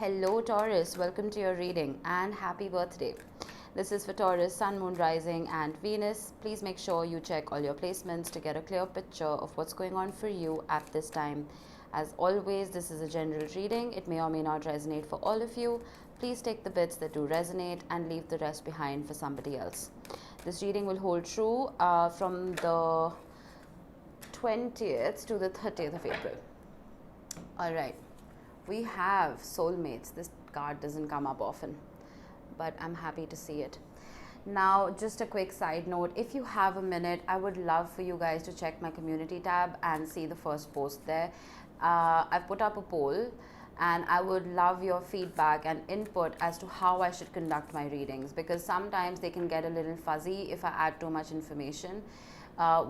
Hello Taurus, welcome to your reading and happy birthday. This is for Taurus, Sun, Moon, Rising and Venus. Please make sure you check all your placements to get a clear picture of what's going on for you at this time. As always, this is a general reading. It may or may not resonate for all of you. Please take the bits that do resonate and leave the rest behind for somebody else. This reading will hold true from the 20th to the 30th of April. All right. We have soulmates. This card doesn't come up often, but I'm happy to see it. Now, just a quick side note, if you have a minute, I would love for you guys to check my community tab and see the first post there. I've put up a poll and I would love your feedback and input as to how I should conduct my readings, because sometimes they can get a little fuzzy if I add too much information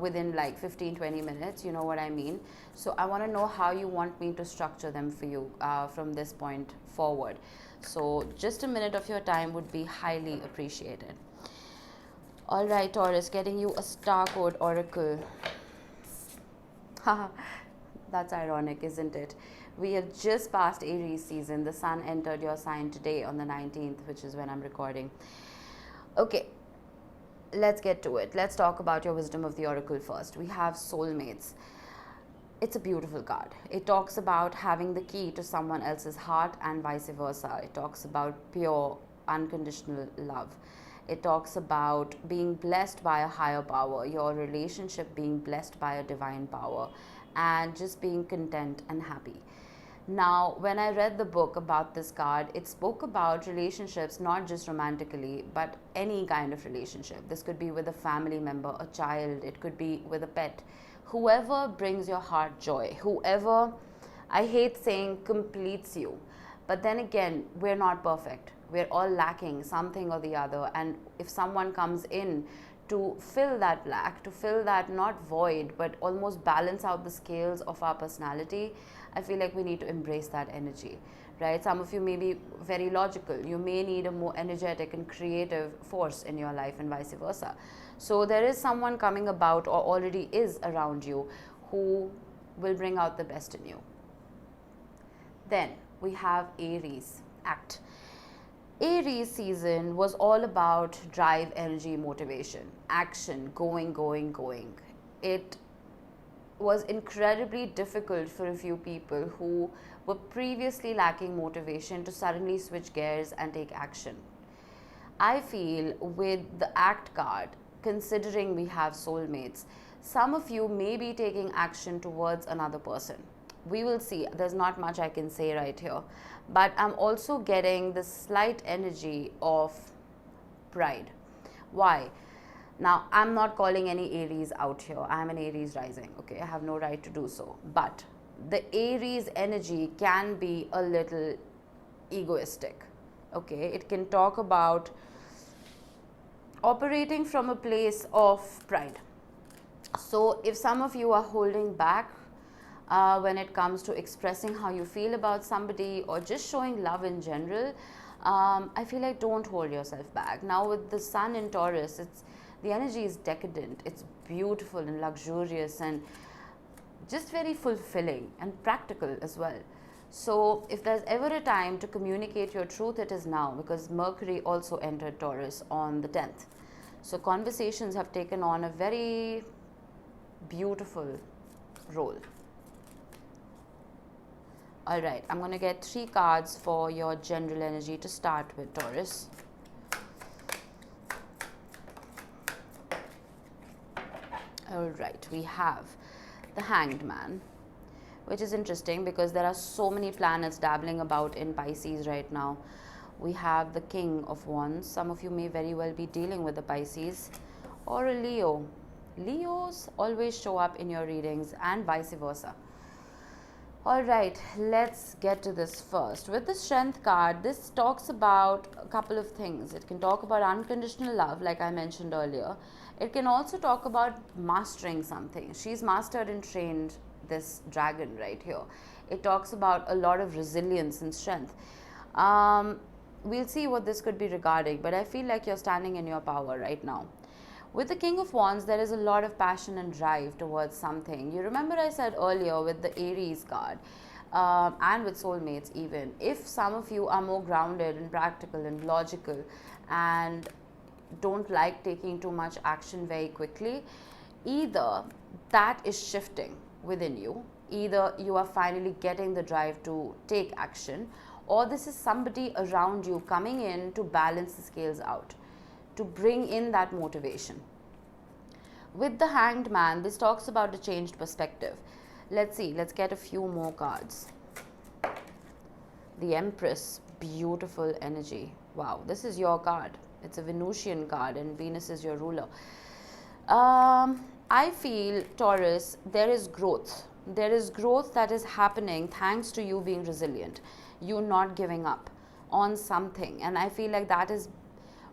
within like 15-20 minutes, you know what I mean. So I want to know how you want me to structure them for you from this point forward. So just a minute of your time would be highly appreciated. All right, Taurus, getting you a star code oracle. That's ironic, isn't it? We have just passed Aries season. The sun entered your sign today on the 19th, which is when I'm recording. Okay, let's get to it. Let's talk about your wisdom of the oracle first. We have soulmates. It's a beautiful card. It talks about having the key to someone else's heart and vice versa. It talks about pure, unconditional love. It talks about being blessed by a higher power, your relationship being blessed by a divine power, and just being content and happy. Now, when I read the book about this card, it spoke about relationships, not just romantically, but any kind of relationship. This could be with a family member, a child, it could be with a pet. Whoever brings your heart joy, whoever, I hate saying completes you, but then again, we're not perfect. We're all lacking something or the other. And if someone comes in to fill that lack, to fill that not void, but almost balance out the scales of our personality, I feel like we need to embrace that energy, right? Some of you may be very logical. You may need a more energetic and creative force in your life and vice versa. So there is someone coming about or already is around you who will bring out the best in you. Then we have Aries act. Aries season was all about drive, energy, motivation, action, going. It was incredibly difficult for a few people who were previously lacking motivation to suddenly switch gears and take action. I feel with the act card, considering we have soulmates, some of you may be taking action towards another person. We will see. There's not much I can say right here, but I'm also getting the slight energy of pride. Why? Now, I'm not calling any Aries out here. I'm an Aries rising, okay? I have no right to do so. But the Aries energy can be a little egoistic, okay? It can talk about operating from a place of pride. So if some of you are holding back when it comes to expressing how you feel about somebody or just showing love in general, I feel like don't hold yourself back. Now with the sun in Taurus, the energy is decadent, it's beautiful and luxurious and just very fulfilling and practical as well. So if there's ever a time to communicate your truth, it is now, because Mercury also entered Taurus on the 10th. So conversations have taken on a very beautiful role. All right, I'm going to get 3 cards for your general energy to start with, Taurus. All right, we have the Hanged Man, which is interesting because there are so many planets dabbling about in Pisces right now. We have the King of Wands. Some of you may very well be dealing with a Pisces or a Leo. Leos always show up in your readings and vice versa. All right, let's get to this first. With the Strength card, this talks about a couple of things. It can talk about unconditional love, like I mentioned earlier. It can also talk about mastering something. She's mastered and trained this dragon right here. It talks about a lot of resilience and strength. We'll see what this could be regarding, but I feel like you're standing in your power right now. With the King of Wands, there is a lot of passion and drive towards something. You remember I said earlier with the Aries card, and with soulmates even. If some of you are more grounded and practical and logical and don't like taking too much action very quickly, either that is shifting within you, either you are finally getting the drive to take action, or this is somebody around you coming in to balance the scales out, to bring in that motivation. With the Hanged Man, this talks about a changed perspective. Let's see, let's get a few more cards. The Empress, beautiful energy. Wow, this is your card. It's a Venusian card and Venus is your ruler. I feel, Taurus, there is growth. There is growth that is happening thanks to you being resilient, you not giving up on something. And I feel like that is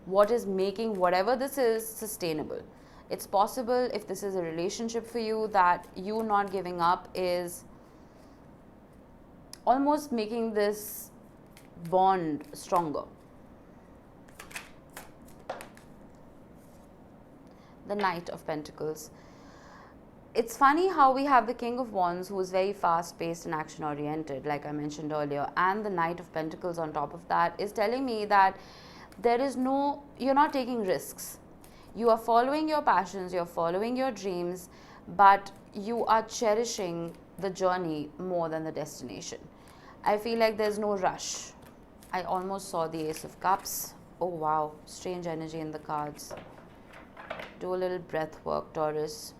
what is making whatever this is sustainable. It's possible, if this is a relationship for you, that you not giving up is almost making this bond stronger. The Knight of Pentacles. It's funny how we have the King of Wands, who is very fast-paced and action-oriented, like I mentioned earlier, and the Knight of Pentacles on top of that is telling me that there is no, you're not taking risks. You are following your passions, you're following your dreams, but you are cherishing the journey more than the destination. I feel like there's no rush. I almost saw the Ace of Cups. Oh wow, strange energy in the cards. Do a little breath work, Taurus.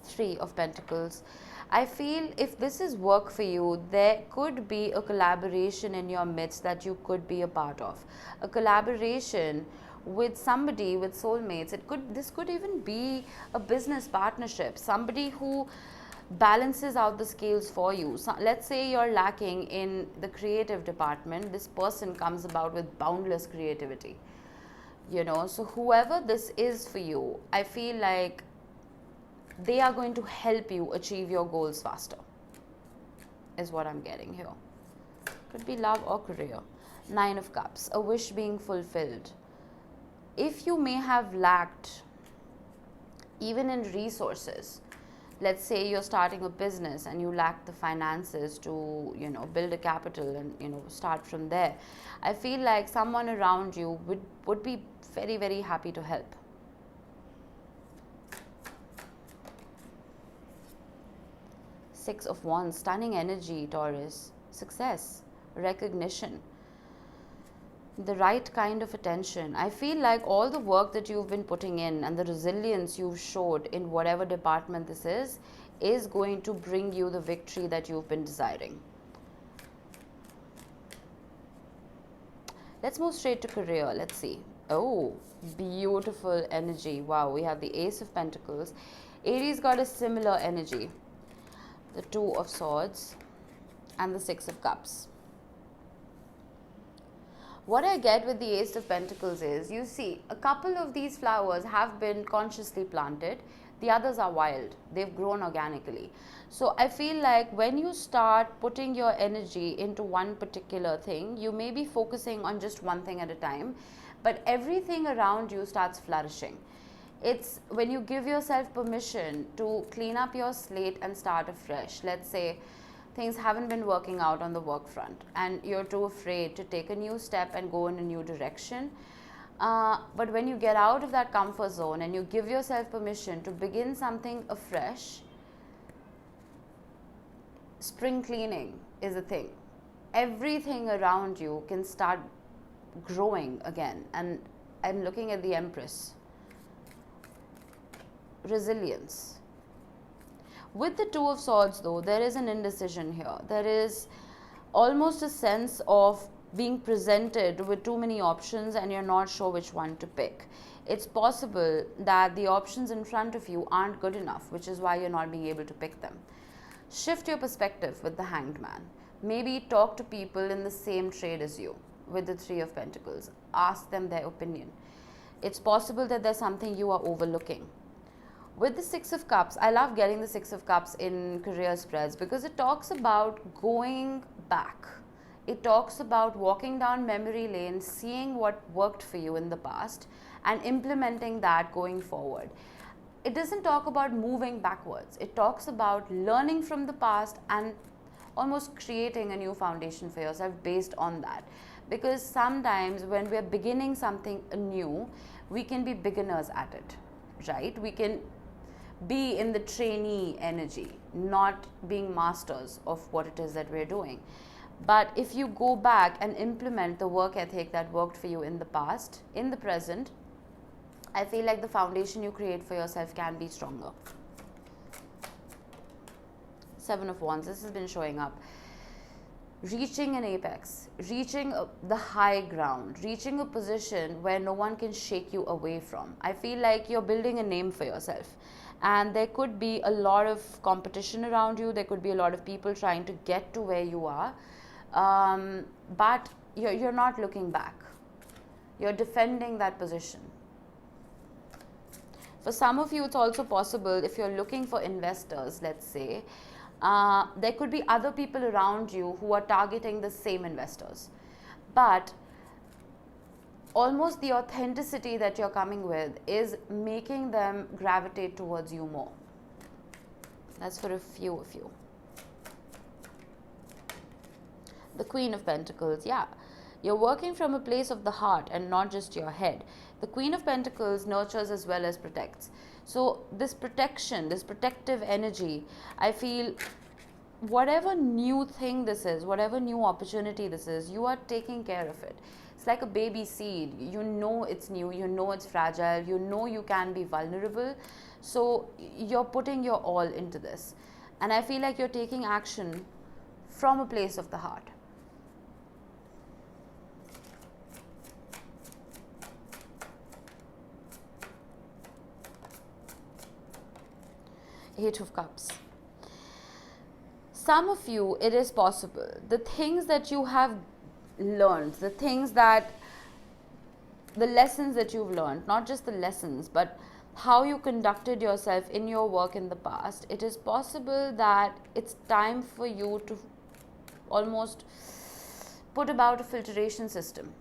Three of Pentacles. I feel if this is work for you, there could be a collaboration in your midst that you could be a part of. A collaboration with somebody, with soulmates. This could even be a business partnership. Somebody who balances out the scales for you. So, let's say you're lacking in the creative department. This person comes about with boundless creativity. You know, so whoever this is for you, I feel like they are going to help you achieve your goals faster, is what I'm getting here. Could be love or career. Nine of Cups, a wish being fulfilled. If you may have lacked even in resources, let's say you're starting a business and you lack the finances to, you know, build a capital and, you know, start from there, I feel like someone around you would be very, very happy to help. Six of Wands, stunning energy, Taurus. Success, recognition, the right kind of attention. I feel like all the work that you've been putting in and the resilience you've showed in whatever department this is going to bring you the victory that you've been desiring. Let's move straight to career. Let's see. Oh, beautiful energy. Wow, we have the Ace of Pentacles. Aries got a similar energy. The Two of Swords and the Six of Cups. What I get with the Ace of Pentacles is, you see, a couple of these flowers have been consciously planted. The others are wild. They've grown organically. So I feel like when you start putting your energy into one particular thing, you may be focusing on just one thing at a time, but everything around you starts flourishing. It's when you give yourself permission to clean up your slate and start afresh. Let's say things haven't been working out on the work front and you're too afraid to take a new step and go in a new direction. But when you get out of that comfort zone and you give yourself permission to begin something afresh, spring cleaning is a thing. Everything around you can start growing again. And I'm looking at the Empress. Resilience. With the Two of Swords though, there is an indecision here. There is almost a sense of being presented with too many options and you're not sure which one to pick. It's possible that the options in front of you aren't good enough, which is why you're not being able to pick them. Shift your perspective with the Hanged Man. Maybe talk to people in the same trade as you with the Three of Pentacles. Ask them their opinion. It's possible that there's something you are overlooking. With the Six of Cups, I love getting the Six of Cups in career spreads because it talks about going back. It talks about walking down memory lane, seeing what worked for you in the past and implementing that going forward. it doesn't talk about moving backwards. It talks about learning from the past and almost creating a new foundation for yourself based on that. Because sometimes when we're beginning something new, we can be beginners at it, right? We can be in the trainee energy, not being masters of what it is that we're doing. But if you go back and implement the work ethic that worked for you in the past, in the present, I feel like the foundation you create for yourself can be stronger. 7 of Wands, this has been showing up. Reaching an apex, reaching the high ground, reaching a position where no one can shake you away from. I feel like you're building a name for yourself. And there could be a lot of competition around you. There could be a lot of people trying to get to where you are. But you're not looking back. You're defending that position. For some of you, it's also possible, if you're looking for investors, let's say, there could be other people around you who are targeting the same investors. But almost the authenticity that you're coming with is making them gravitate towards you more. That's for a few of you. The Queen of Pentacles, yeah. You're working from a place of the heart and not just your head. The Queen of Pentacles nurtures as well as protects. So this protection, this protective energy, I feel whatever new thing this is, whatever new opportunity this is, you are taking care of it. It's like a baby seed. You know it's new, you know it's fragile, you know you can be vulnerable. So you're putting your all into this. And I feel like you're taking action from a place of the heart. Eight of Cups. Some of you, it is possible, the things that you have learned, the lessons that you've learned, not just the lessons, but how you conducted yourself in your work in the past, it is possible that it's time for you to almost put about a filtration system.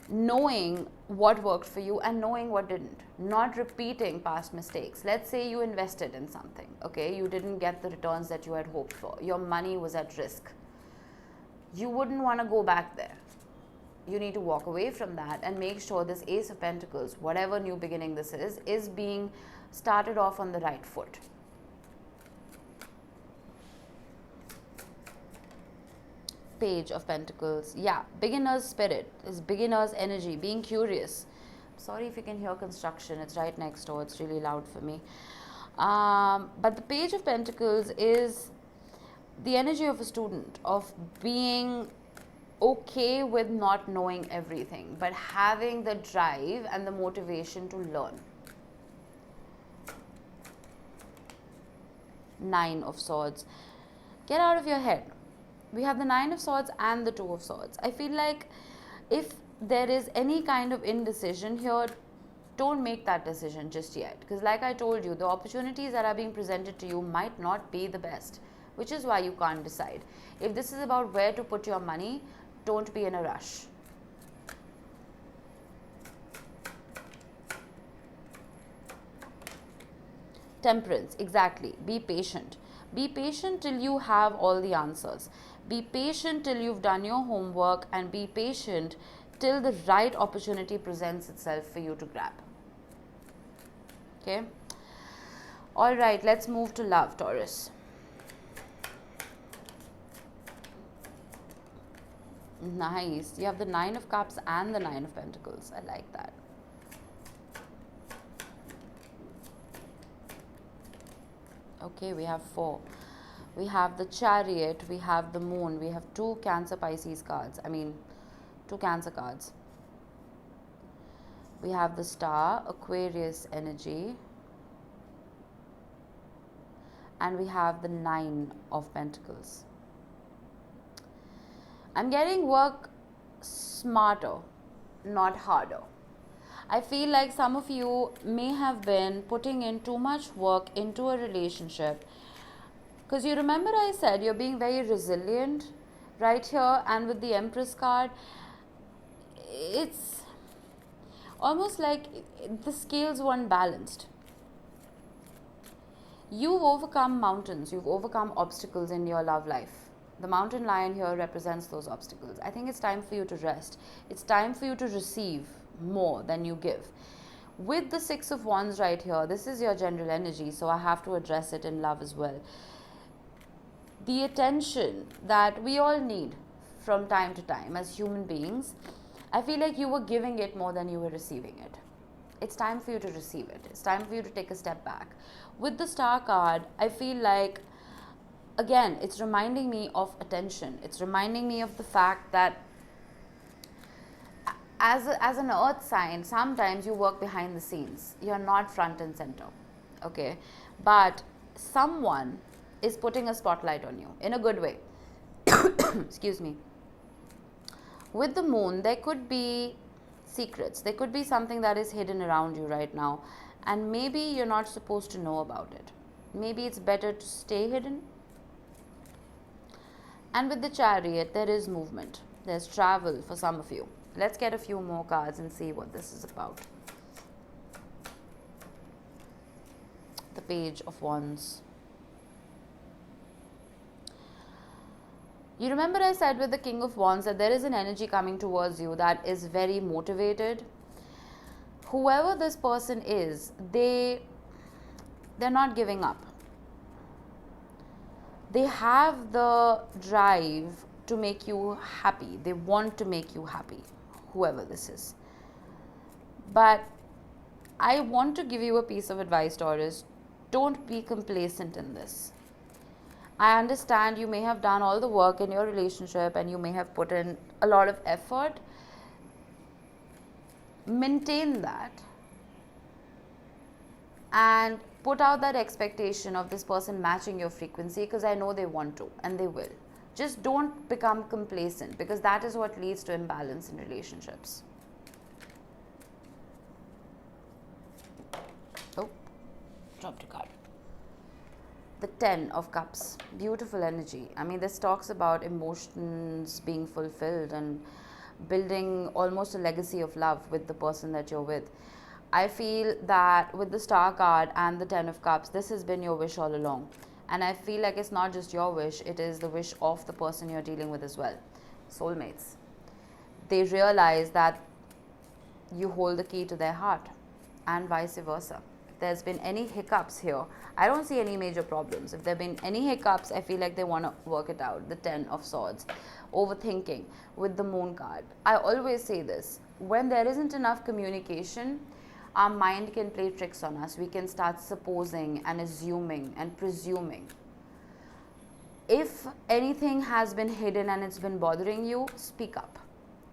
Knowing what worked for you and knowing what didn't. Not repeating past mistakes. Let's say you invested in something, okay? You didn't get the returns that you had hoped for. Your money was at risk. You wouldn't want to go back there. You need to walk away from that and make sure this Ace of Pentacles, whatever new beginning this is being started off on the right foot. Page of Pentacles, yeah, beginner's spirit, is beginner's energy, being curious. Sorry if you can hear construction, it's right next door, it's really loud for me. But the Page of Pentacles is the energy of a student, of being okay with not knowing everything, but having the drive and the motivation to learn. 9 of Swords. Get out of your head. We have the 9 of Swords and the 2 of Swords. I feel like if there is any kind of indecision here, don't make that decision just yet. Because like I told you, the opportunities that are being presented to you might not be the best, which is why you can't decide. If this is about where to put your money, don't be in a rush. Temperance, exactly. Be patient. Be patient till you have all the answers. Be patient till you've done your homework, and be patient till the right opportunity presents itself for you to grab. Okay? All right, let's move to love, Taurus. Nice. You have the 9 of Cups and the 9 of Pentacles. I like that. Okay, we have 4. We have the Chariot, we have the Moon, we have 2 Cancer Pisces cards. 2 Cancer cards. We have the Star, Aquarius energy. And we have the 9 of Pentacles. I'm getting work smarter, not harder. I feel like some of you may have been putting in too much work into a relationship. Because you remember I said you're being very resilient right here, and with the Empress card, it's almost like the scales weren't balanced. You've overcome mountains, you've overcome obstacles in your love life. The mountain lion here represents those obstacles. I think it's time for you to rest. It's time for you to receive more than you give. With the Six of Wands right here, this is your general energy, so I have to address it in love as well. The attention that we all need from time to time as human beings, I feel like you were giving it more than you were receiving it. It's time for you to receive it. It's time for you to take a step back. With the Star card, I feel like, again, it's reminding me of attention. It's reminding me of the fact that as an earth sign, sometimes you work behind the scenes. You're not front and center, okay? But someone is putting a spotlight on you in a good way. Excuse me. With the moon, there could be secrets. There could be something that is hidden around you right now, and maybe you're not supposed to know about it. Maybe it's better to stay hidden. And with the Chariot, there is movement. There's travel for some of you. Let's get a few more cards and see what this is about. The Page of Wands. You remember I said with the King of Wands that there is an energy coming towards you that is very motivated. Whoever this person is, they're not giving up. They have the drive to make you happy. They want to make you happy, whoever this is. But I want to give you a piece of advice, Taurus. Don't be complacent in this. I understand you may have done all the work in your relationship and you may have put in a lot of effort. Maintain that and put out that expectation of this person matching your frequency, because I know they want to and they will. Just don't become complacent, because that is what leads to imbalance in relationships. Oh, dropped a card. The Ten of Cups, beautiful energy. I mean, this talks about emotions being fulfilled and building almost a legacy of love with the person that you're with. I feel that with the Star card and the Ten of Cups, this has been your wish all along. And I feel like it's not just your wish, it is the wish of the person you're dealing with as well. Soulmates. They realize that you hold the key to their heart, and vice versa. There's been any hiccups here, I don't see any major problems. If there have been any hiccups, I feel like they want to work it out. The Ten of Swords. Overthinking with the Moon card. I always say this. When there isn't enough communication, our mind can play tricks on us. We can start supposing and assuming and presuming. If anything has been hidden and it's been bothering you, speak up.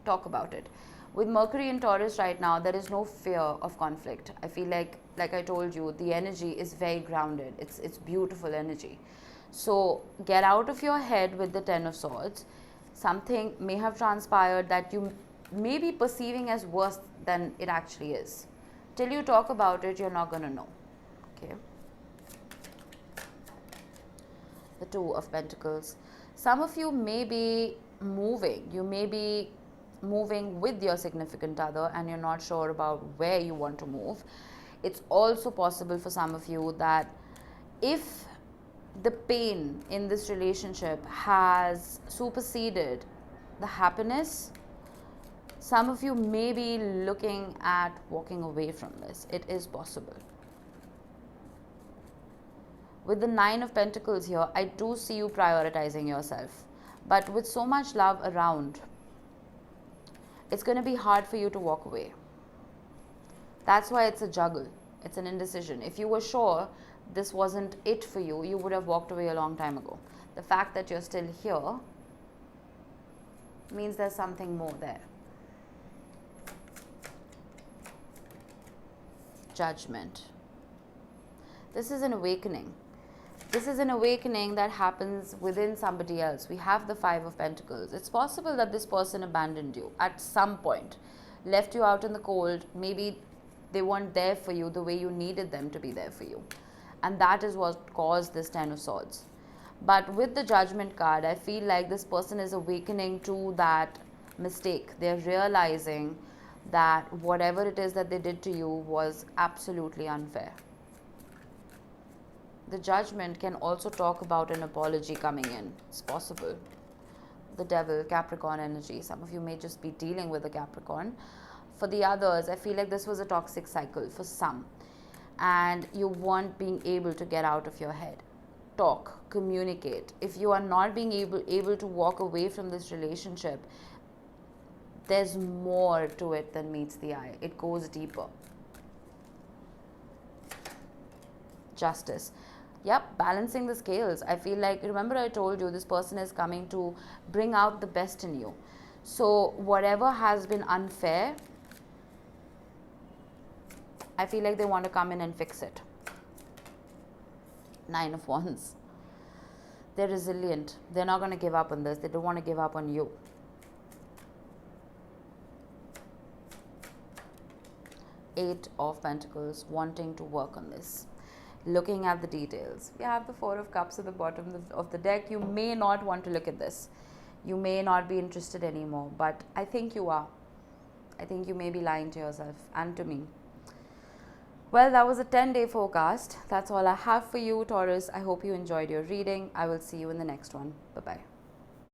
Talk about it. With Mercury in Taurus right now, there is no fear of conflict. I feel like I told you, the energy is very grounded. It's beautiful energy. So get out of your head with the Ten of Swords. Something may have transpired that you may be perceiving as worse than it actually is. Till you talk about it, you're not going to know. Okay. The Two of Pentacles. Some of you may be moving. You may be moving with your significant other and you're not sure about where you want to move. It's also possible for some of you that if the pain in this relationship has superseded the happiness, some of you may be looking at walking away from this. It is possible. With the Nine of Pentacles here, I do see you prioritizing yourself. But with so much love around, it's going to be hard for you to walk away. That's why it's a juggle. It's an indecision. If you were sure this wasn't it for you, you would have walked away a long time ago. The fact that you're still here means there's something more there. Judgment. This is an awakening. This is an awakening that happens within somebody else. We have the Five of Pentacles. It's possible that this person abandoned you at some point, left you out in the cold. Maybe they weren't there for you the way you needed them to be there for you. And that is what caused this Ten of Swords. But with the Judgment card, I feel like this person is awakening to that mistake. They're realizing that whatever it is that they did to you was absolutely unfair. The Judgment can also talk about an apology coming in. It's possible. The Devil, Capricorn energy. Some of you may just be dealing with a Capricorn. For the others, I feel like this was a toxic cycle for some. And you weren't being able to get out of your head. Talk, communicate. If you are not being able to walk away from this relationship, there's more to it than meets the eye. It goes deeper. Justice. Yep, balancing the scales. I feel like, remember I told you this person is coming to bring out the best in you. So whatever has been unfair, I feel like they want to come in and fix it. 9 of Wands. They're resilient. They're not going to give up on this. They don't want to give up on you. Eight of Pentacles, wanting to work on this. Looking at the details. We have the Four of Cups at the bottom of the deck. You may not want to look at this. You may not be interested anymore, but I think you are. I think you may be lying to yourself and to me. Well, that was a 10-day forecast. That's all I have for you, Taurus. I hope you enjoyed your reading. I will see you in the next one. Bye-bye.